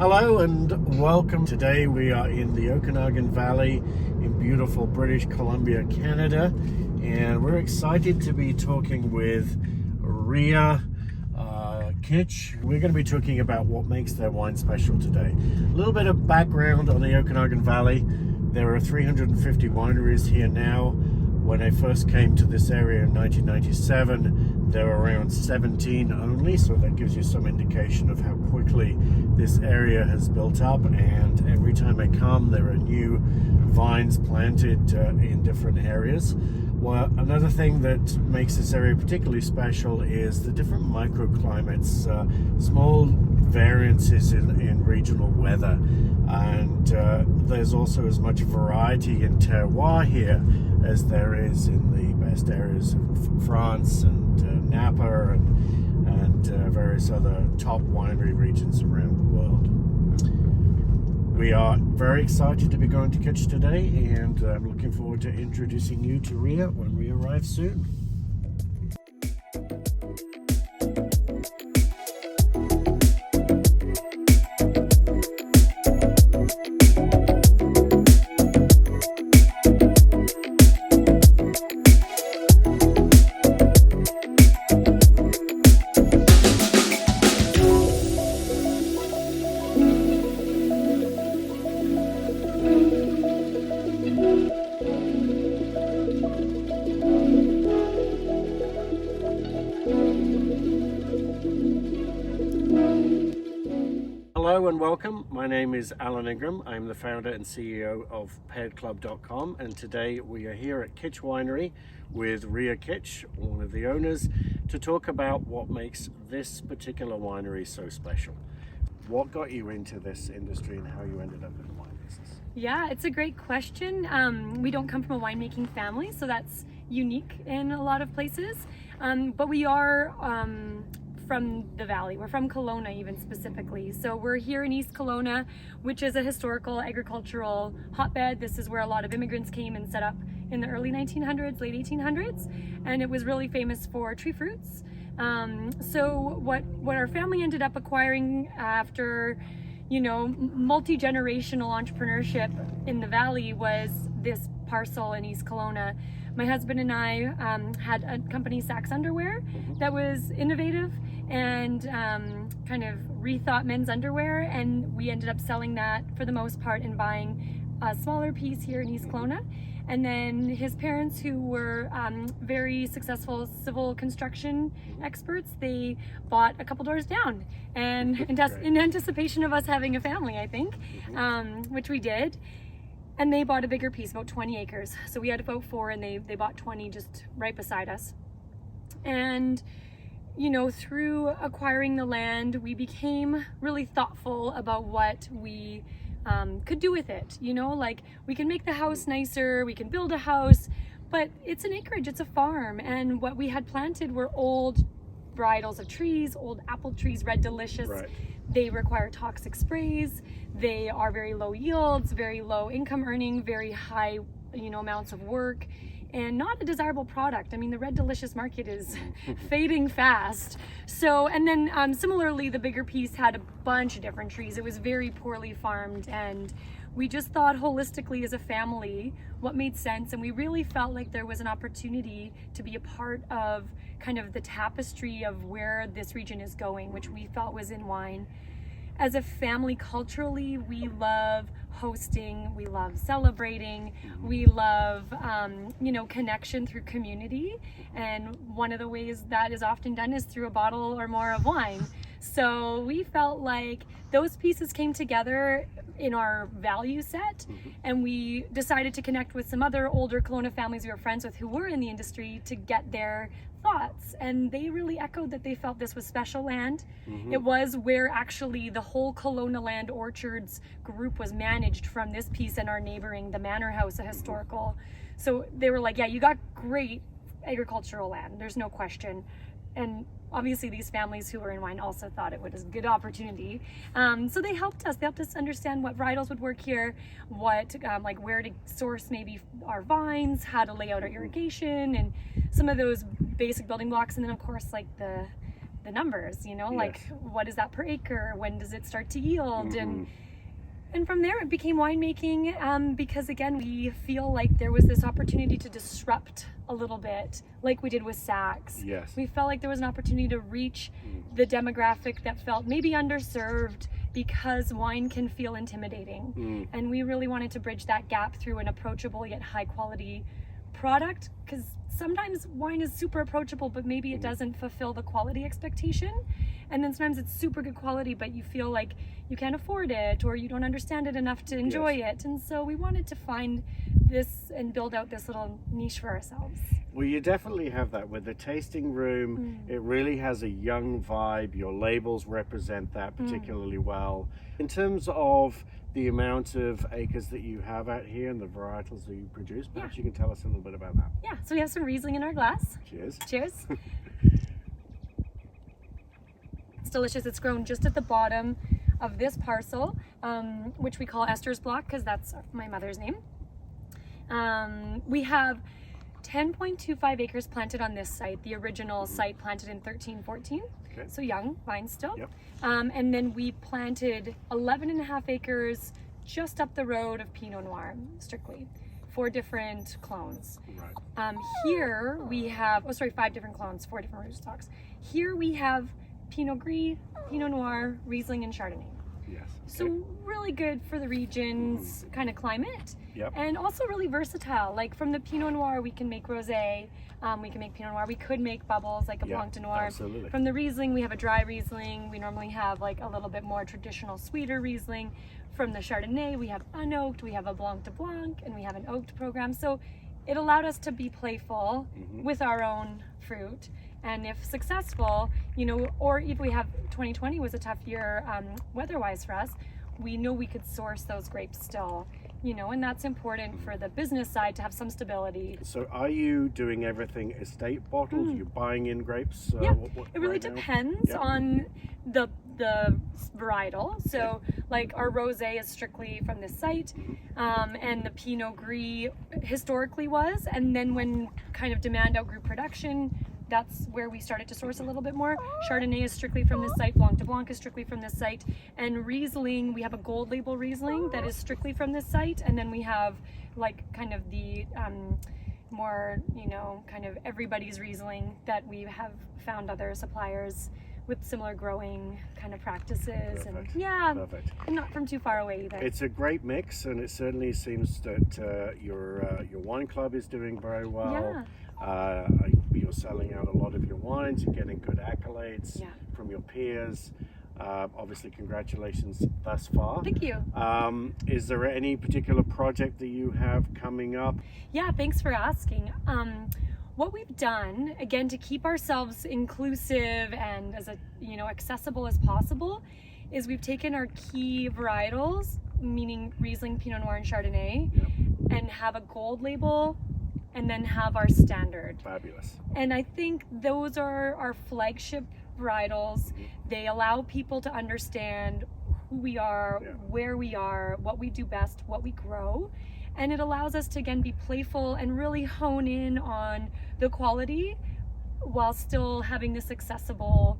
Hello and welcome. Today we are in the Okanagan Valley in beautiful British Columbia, Canada, and we're excited to be talking with Ria Kitsch. We're going to be talking about what makes their wine special today. A little bit of background on the Okanagan Valley. There are 350 wineries here now. When I first came to this area in 1997, there were around 17 only, so that gives you some indication of how quickly this area has built up. And every time I come, there are new vines planted in different areas. Well, another thing that makes this area particularly special is the different microclimates, small variances in regional weather. And there's also as much variety in terroir here as there is in the best areas of France and Napa and various other top winery regions around the world. We are very excited to be going to Kitsch today, and I'm looking forward to introducing you to Ria when we arrive soon. Hello and welcome. My name is Alan Ingram. I'm the founder and CEO of pairedclub.com, and today we are here at Kitsch Winery with Ria Kitsch, one of the owners, to talk about what makes this particular winery so special. What got you into this industry and how you ended up in the wine business? Yeah, it's a great question. We don't come from a winemaking family, so that's unique in a lot of places. But we are from the valley. We're from Kelowna even specifically. So we're here in East Kelowna, which is a historical agricultural hotbed. This is where a lot of immigrants came and set up in the early 1900s, late 1800s. And it was really famous for tree fruits. So what our family ended up acquiring after, multi-generational entrepreneurship in the valley was this parcel in East Kelowna. My husband and I had a company, Saks Underwear, that was innovative and kind of rethought men's underwear, and we ended up selling that for the most part and buying a smaller piece here in East Kelowna. And then his parents, who were very successful civil construction experts, they bought a couple doors down, and in anticipation of us having a family, I think, which we did. And they bought a bigger piece, about 20 acres. So we had about 4, and they bought 20 just right beside us. And through acquiring the land, we became really thoughtful about what we could do with it. Like, we can make the house nicer, we can build a house, but it's an acreage, it's a farm. And what we had planted were old varietals of trees, old apple trees, Red Delicious. Right. They require toxic sprays. They are very low yields, very low income earning, very high, amounts of work, and not a desirable product. I mean, the Red Delicious market is fading fast. So, and then similarly, the bigger piece had a bunch of different trees. It was very poorly farmed, and we just thought holistically as a family what made sense, and we really felt like there was an opportunity to be a part of kind of the tapestry of where this region is going, which we felt was in wine. As a family, culturally, we love hosting, we love celebrating, we love, connection through community. And one of the ways that is often done is through a bottle or more of wine. So we felt like those pieces came together in our value set, and we decided to connect with some other older Kelowna families we were friends with who were in the industry to get their thoughts, and they really echoed that they felt this was special land. It was where actually the whole Kelowna Land Orchards group was managed from this piece and our neighboring, the Manor House, a historical. So they were like, yeah, you got great agricultural land, there's no question. And obviously these families who were in wine also thought it was a good opportunity. So they helped us understand what varietals would work here, what where to source maybe our vines, how to lay out our irrigation, and some of those basic building blocks. And then of course like the the numbers, like what is that per acre? When does it start to yield? And from there it became winemaking, because again, we feel like there was this opportunity to disrupt a little bit, like we did with Saks. Yes. We felt like there was an opportunity to reach the demographic that felt maybe underserved, because wine can feel intimidating. And we really wanted to bridge that gap through an approachable yet high quality product, because sometimes wine is super approachable, but maybe it doesn't fulfill the quality expectation. And then sometimes it's super good quality, but you feel like you can't afford it, or you don't understand it enough to enjoy it. And so we wanted to find this and build out this little niche for ourselves. Well, you definitely have that with the tasting room. It really has a young vibe. Your labels represent that particularly well. In terms of the amount of acres that you have out here and the varietals that you produce, perhaps you can tell us a little bit about that. Yeah, so we have some Riesling in our glass. Cheers. Cheers. It's delicious. It's grown just at the bottom of this parcel, which we call Esther's Block, because that's my mother's name. We have 10.25 acres planted on this site, the original site planted in 1314. Okay. So young vine still. Yep. And then we planted 11.5 acres just up the road of Pinot Noir, strictly. 4 different clones. Right. Here we have, 5 different clones, 4 different rootstocks. Here we have Pinot Gris, Pinot Noir, Riesling, and Chardonnay. Yes. Okay. So really good for the region's kind of climate. Yep. And also really versatile. Like from the Pinot Noir, we can make rosé, we can make Pinot Noir, we could make bubbles like a Blanc de Noir. Absolutely. From the Riesling, we have a dry Riesling. We normally have like a little bit more traditional, sweeter Riesling. From the Chardonnay, we have unoaked, we have a Blanc de Blanc, and we have an oaked program. So it allowed us to be playful with our own fruit. And if successful, or if we have 2020 was a tough year weather-wise for us, we know we could source those grapes still, and that's important for the business side to have some stability. So are you doing everything estate bottled? You're buying in grapes? Yeah, what it really depends on the varietal. So like our rosé is strictly from this site, and the Pinot Gris historically was, and then when kind of demand outgrew production, that's where we started to source a little bit more. Chardonnay is strictly from this site, Blanc de Blanc is strictly from this site, and Riesling, we have a gold label Riesling that is strictly from this site, and then we have like kind of the more, kind of everybody's Riesling that we have found other suppliers with similar growing kind of practices. Perfect. And not from too far away either. It's a great mix, and it certainly seems that your wine club is doing very well. You're selling out a lot of your wines, you're getting good accolades from your peers. Obviously, congratulations thus far. Thank you. Is there any particular project that you have coming up? Yeah, thanks for asking. What we've done, again, to keep ourselves inclusive and as accessible as possible, is we've taken our key varietals, meaning Riesling, Pinot Noir, and Chardonnay, and have a gold label, and then have our standard. Fabulous. And I think those are our flagship varietals. They allow people to understand who we are, where we are, what we do best, what we grow. And it allows us to, again, be playful and really hone in on the quality while still having this accessible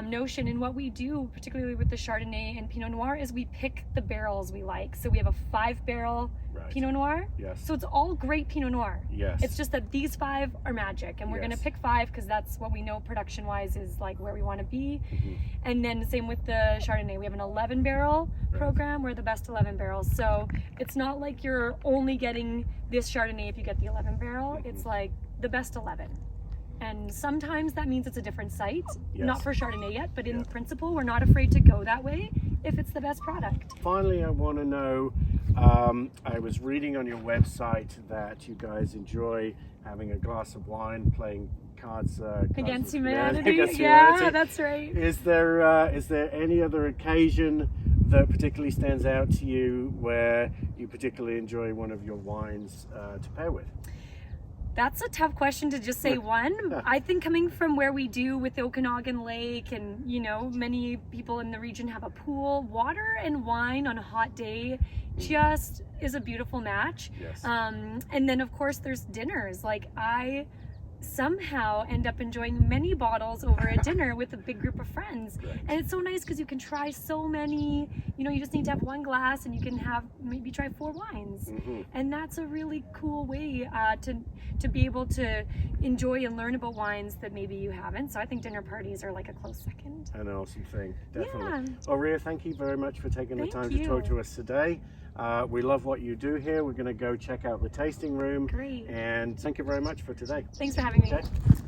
notion. And what we do, particularly with the Chardonnay and Pinot Noir, is we pick the barrels we like. So we have a 5-barrel Pinot Noir. Yes. So it's all great Pinot Noir. Yes. It's just that these 5 are magic, and we're going to pick 5 because that's what we know production-wise is like where we want to be. And then same with the Chardonnay. We have an 11-barrel program. We're the best 11 barrels. So it's not like you're only getting this Chardonnay if you get the 11-barrel. It's like the best 11. And sometimes that means it's a different site, not for Chardonnay yet, but in principle, we're not afraid to go that way if it's the best product. Finally, I want to know, I was reading on your website that you guys enjoy having a glass of wine, playing cards against humanity. Against humanity. Yeah, that's right. Is there any other occasion that particularly stands out to you where you particularly enjoy one of your wines to pair with? That's a tough question to just say one. I think coming from where we do with the Okanagan Lake, and many people in the region have a pool, water and wine on a hot day just is a beautiful match. Yes. And then of course there's dinners. Like I somehow end up enjoying many bottles over a dinner with a big group of friends. Right. And it's so nice because you can try so many, you know, you just need to have one glass and you can have maybe try 4 wines. And that's a really cool way to be able to enjoy and learn about wines that maybe you haven't. So I think dinner parties are like a close second. An awesome thing, definitely. Yeah. Well, Ria, thank you very much for taking the Thank time you. to talk to us today. We love what you do here. We're going to go check out the tasting room. Great. And thank you very much for today. Thanks for having me. Okay.